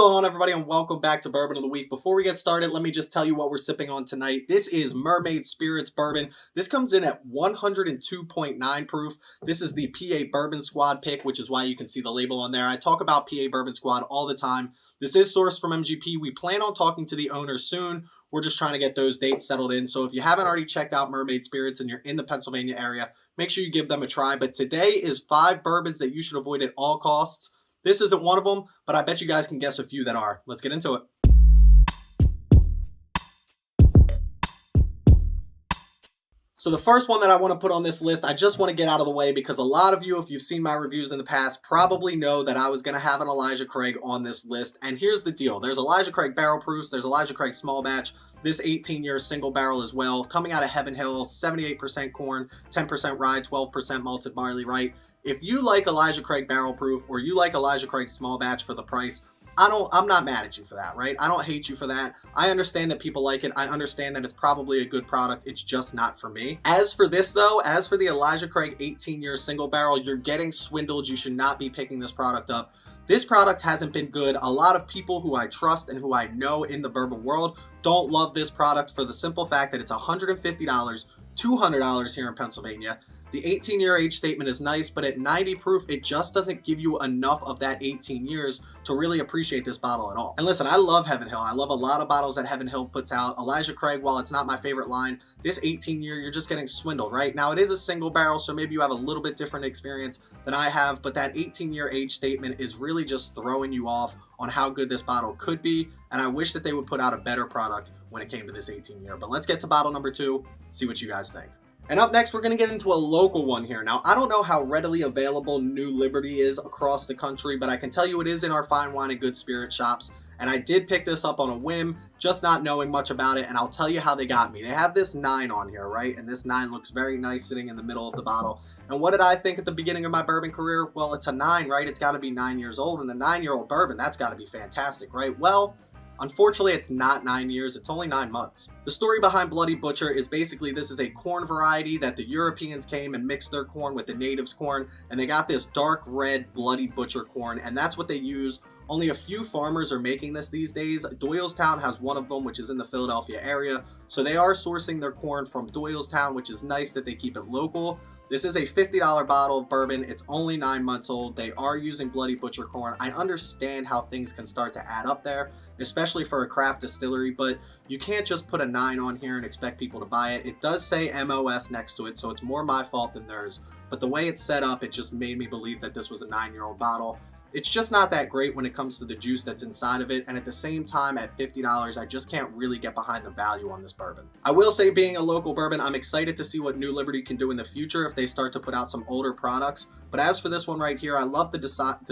going on, everybody, and welcome back to Bourbon of the Week. Before we get started, let me just tell you what we're sipping on tonight. This is Mermaid Spirits Bourbon. This comes in at 102.9 proof. This is the PA Bourbon Squad pick, which is why you can see the label on there. I talk about PA Bourbon Squad all the time. This is sourced from MGP. We plan on talking to the owner soon. We're just trying to get those dates settled in. So if you haven't already checked out Mermaid Spirits and you're in the Pennsylvania area, make sure you give them a try. But today is 5 bourbons that you should avoid at all costs. This isn't one of them, but I bet you guys can guess a few that are. Let's get into it. So the first one that I want to put on this list, I just want to get out of the way because a lot of you, if you've seen my reviews in the past, probably know that I was going to have an Elijah Craig on this list. And here's the deal. There's Elijah Craig barrel proofs. There's Elijah Craig small batch. This 18-year single barrel as well. Coming out of Heaven Hill, 78% corn, 10% rye, 12% malted barley, right? If you like Elijah Craig barrel proof or you like Elijah Craig small batch for the price, I'm not mad at you for that, right? I don't hate you for that. I understand that people like it. I understand that it's probably a good product. It's just not for me. As for this though, as for the Elijah Craig 18-year single barrel, you're getting swindled. You should not be picking this product up. This product hasn't been good. A lot of people who I trust and who I know in the bourbon world don't love this product for the simple fact that it's $150, $200 here in Pennsylvania. The 18-year age statement is nice, but at 90 proof, it just doesn't give you enough of that 18 years to really appreciate this bottle at all. And listen, I love Heaven Hill. I love a lot of bottles that Heaven Hill puts out. Elijah Craig, while it's not my favorite line, this 18-year, you're just getting swindled, right? Now, it is a single barrel, so maybe you have a little bit different experience than I have, but that 18-year age statement is really just throwing you off on how good this bottle could be, and I wish that they would put out a better product when it came to this 18-year. But let's get to bottle number 2, see what you guys think. And up next, we're going to get into a local one here. Now, I don't know how readily available New Liberty is across the country, but I can tell you it is in our fine wine and good spirit shops. And I did pick this up on a whim, just not knowing much about it, and I'll tell you how they got me. They have this 9 on here, right? And this 9 looks very nice sitting in the middle of the bottle. And what did I think at the beginning of my bourbon career? Well, it's a 9, right? It's got to be 9 years old, and a 9-year-old bourbon, that's got to be fantastic, right? Well, unfortunately, it's not 9 years, it's only 9 months. The story behind Bloody Butcher is basically this is a corn variety that the Europeans came and mixed their corn with the natives' corn, and they got this dark red Bloody Butcher corn, and that's what they use. Only a few farmers are making this these days. Doylestown has one of them, which is in the Philadelphia area, so they are sourcing their corn from Doylestown, which is nice that they keep it local. This is a $50 bottle of bourbon. It's only 9 months old. They are using Bloody Butcher corn. I understand how things can start to add up there, especially for a craft distillery, but you can't just put a 9 on here and expect people to buy it. It does say MOS next to it, so it's more my fault than theirs. But the way it's set up, it just made me believe that this was a 9-year-old bottle. It's just not that great when it comes to the juice that's inside of it, and at the same time, at $50, I just can't really get behind the value on this bourbon. I will say, being a local bourbon, I'm excited to see what New Liberty can do in the future if they start to put out some older products. But as for this one right here, I love the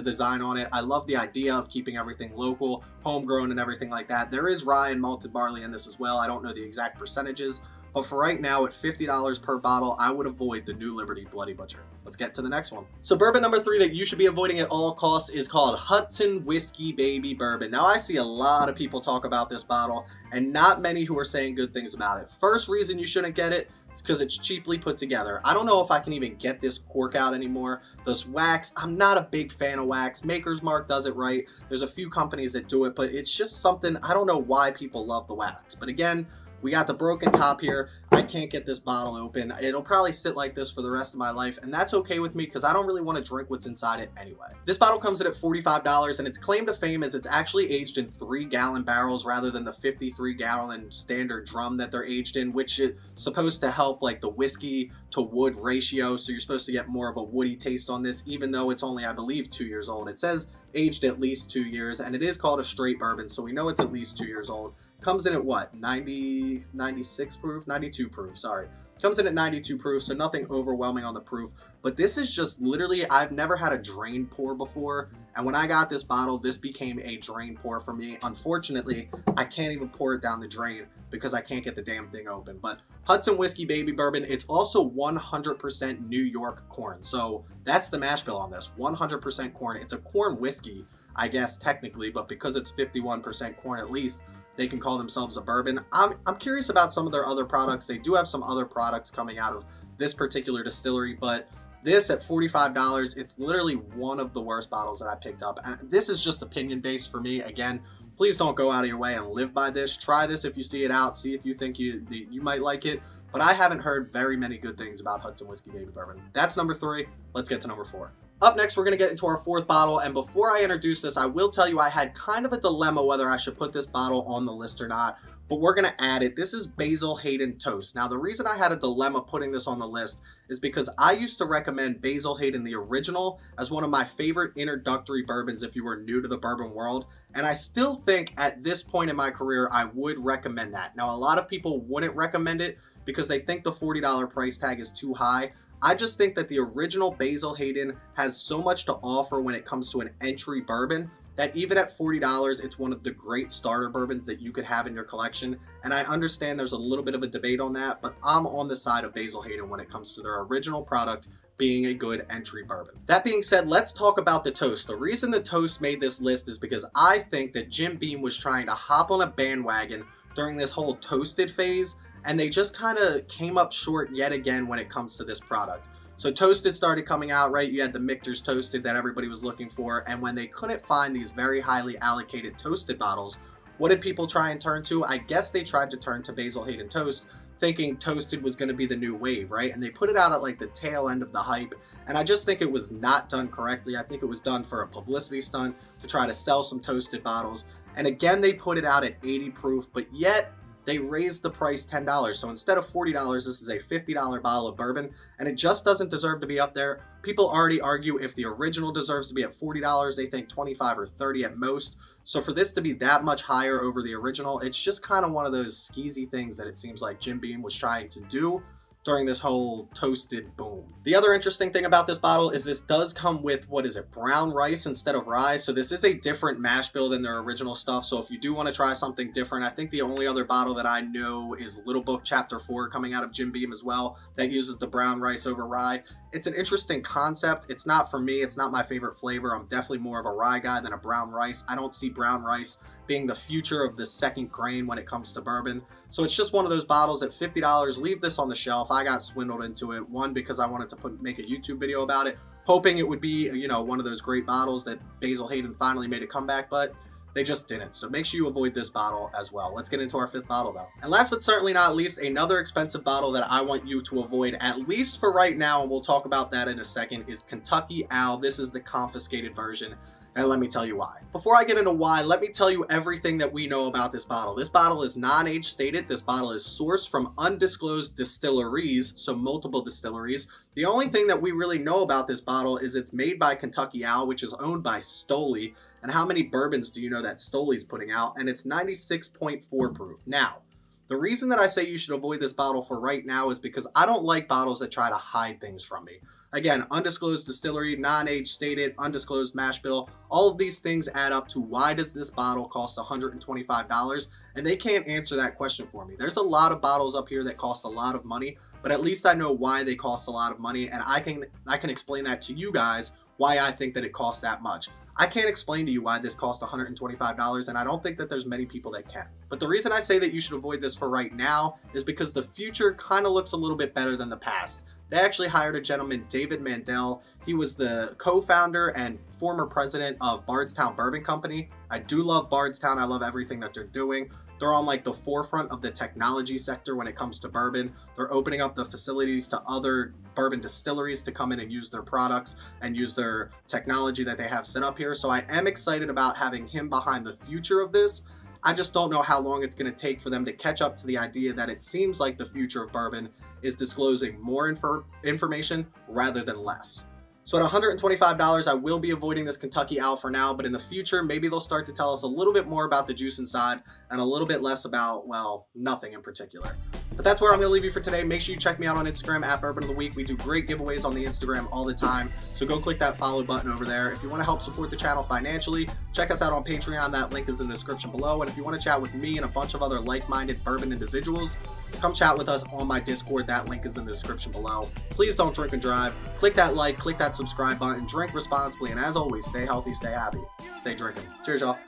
design on it. I love the idea of keeping everything local, homegrown, and everything like that. There is rye and malted barley in this as well. I don't know the exact percentages, but for right now, at $50 per bottle, I would avoid the New Liberty Bloody Butcher. Let's get to the next one. So bourbon number 3 that you should be avoiding at all costs is called Hudson Whiskey Baby Bourbon. Now, I see a lot of people talk about this bottle, and not many who are saying good things about it. First reason you shouldn't get it is because it's cheaply put together. I don't know if I can even get this cork out anymore. This wax, I'm not a big fan of wax. Maker's Mark does it right. There's a few companies that do it, but it's just something, I don't know why people love the wax. But again, we got the broken top here. I can't get this bottle open. It'll probably sit like this for the rest of my life, and that's okay with me because I don't really want to drink what's inside it anyway. This bottle comes in at $45, and its claim to fame is it's actually aged in 3-gallon barrels rather than the 53-gallon standard drum that they're aged in, which is supposed to help like the whiskey to wood ratio, so you're supposed to get more of a woody taste on this, even though it's only, I believe, 2 years old. It says aged at least 2 years, and it is called a straight bourbon, so we know it's at least 2 years old. Comes in at what, 96 proof? 92 proof, sorry. Comes in at 92 proof, so nothing overwhelming on the proof. But this is just literally, I've never had a drain pour before. And when I got this bottle, this became a drain pour for me. Unfortunately, I can't even pour it down the drain because I can't get the damn thing open. But Hudson Whiskey Baby Bourbon, it's also 100% New York corn. So that's the mash bill on this, 100% corn. It's a corn whiskey, I guess, technically, but because it's 51% corn at least, they can call themselves a bourbon. I'm curious about some of their other products. They do have some other products coming out of this particular distillery, but This at $45, it's literally one of the worst bottles that I picked up. And this is just opinion based for me. Again, please don't go out of your way and live by this. Try this if you see it out. See if you think you might like it. But I haven't heard very many good things about Hudson Whiskey Baby Bourbon. That's number 3. Let's get to number 4. Up next, we're going to get into our 4th bottle. And before I introduce this, I will tell you I had kind of a dilemma whether I should put this bottle on the list or not. But we're going to add it. This is Basil Hayden Toast. Now, the reason I had a dilemma putting this on the list is because I used to recommend Basil Hayden, the original, as one of my favorite introductory bourbons if you were new to the bourbon world. And I still think at this point in my career, I would recommend that. Now, a lot of people wouldn't recommend it because they think the $40 price tag is too high. I just think that the original Basil Hayden has so much to offer when it comes to an entry bourbon that even at $40, it's one of the great starter bourbons that you could have in your collection. And I understand there's a little bit of a debate on that, but I'm on the side of Basil Hayden when it comes to their original product being a good entry bourbon. That being said, let's talk about the toast. The reason the toast made this list is because I think that Jim Beam was trying to hop on a bandwagon during this whole toasted phase, and they just kind of came up short yet again when it comes to this product. So Toasted started coming out, right? You had the Michter's Toasted that everybody was looking for. And when they couldn't find these very highly allocated Toasted bottles, what did people try and turn to? I guess they tried to turn to Basil Hayden Toast, thinking Toasted was going to be the new wave, right? And they put it out at like the tail end of the hype. And I just think it was not done correctly. I think it was done for a publicity stunt to try to sell some Toasted bottles. And again, they put it out at 80 proof, but yet they raised the price $10. So instead of $40, this is a $50 bottle of bourbon, and it just doesn't deserve to be up there. People already argue if the original deserves to be at $40, they think 25 or 30 at most. So for this to be that much higher over the original, it's just kind of one of those skeezy things that it seems like Jim Beam was trying to do during this whole toasted boom. The other interesting thing about this bottle is this does come with, what is it, brown rice instead of rye. So this is a different mash bill than their original stuff. So if you do want to try something different, I think the only other bottle that I know is Little Book Chapter 4 coming out of Jim Beam as well that uses the brown rice over rye. It's an interesting concept. It's not for me. It's not my favorite flavor. I'm definitely more of a rye guy than a brown rice. I don't see brown rice being the future of the second grain when it comes to bourbon. So it's just one of those bottles at $50. Leave this on the shelf. I got swindled into it. One, because I wanted to make a YouTube video about it, hoping it would be, you know, one of those great bottles that Basil Hayden finally made a comeback, but they just didn't. So make sure you avoid this bottle as well. Let's get into our 5th bottle though. And last but certainly not least, another expensive bottle that I want you to avoid, at least for right now, and we'll talk about that in a second, is Kentucky Owl. This is the confiscated version. And let me tell you why. Before I get into why, let me tell you everything that we know about this bottle. This bottle is non-age stated. This bottle is sourced from undisclosed distilleries, so multiple distilleries. The only thing that we really know about this bottle is it's made by Kentucky Owl, which is owned by Stoli. And how many bourbons do you know that Stoli's putting out? And it's 96.4 proof. Now, the reason that I say you should avoid this bottle for right now is because I don't like bottles that try to hide things from me. Again, undisclosed distillery, non-age stated, undisclosed mash bill. All of these things add up to why does this bottle cost $125? And they can't answer that question for me. There's a lot of bottles up here that cost a lot of money, but at least I know why they cost a lot of money, and I can explain that to you guys why I think that it costs that much. I can't explain to you why this cost $125, and I don't think that there's many people that can. But the reason I say that you should avoid this for right now is because the future kind of looks a little bit better than the past. They actually hired a gentleman, David Mandel. He was the co-founder and former president of Bardstown Bourbon Company. I do love Bardstown. I love everything that they're doing. They're on like the forefront of the technology sector when it comes to bourbon. They're opening up the facilities to other bourbon distilleries to come in and use their products and use their technology that they have set up here. So I am excited about having him behind the future of this. I just don't know how long it's going to take for them to catch up to the idea that it seems like the future of bourbon is disclosing more information rather than less. So at $125, I will be avoiding this Kentucky Owl for now, but in the future, maybe they'll start to tell us a little bit more about the juice inside and a little bit less about, well, nothing in particular. But that's where I'm going to leave you for today. Make sure you check me out on Instagram at Bourbon of the Week. We do great giveaways on the Instagram all the time. So go click that follow button over there. If you want to help support the channel financially, check us out on Patreon. That link is in the description below. And if you want to chat with me and a bunch of other like-minded bourbon individuals, come chat with us on my Discord. That link is in the description below. Please don't drink and drive. Click that like, click that subscribe button, drink responsibly, and as always, stay healthy, stay happy, stay drinking. Cheers, y'all.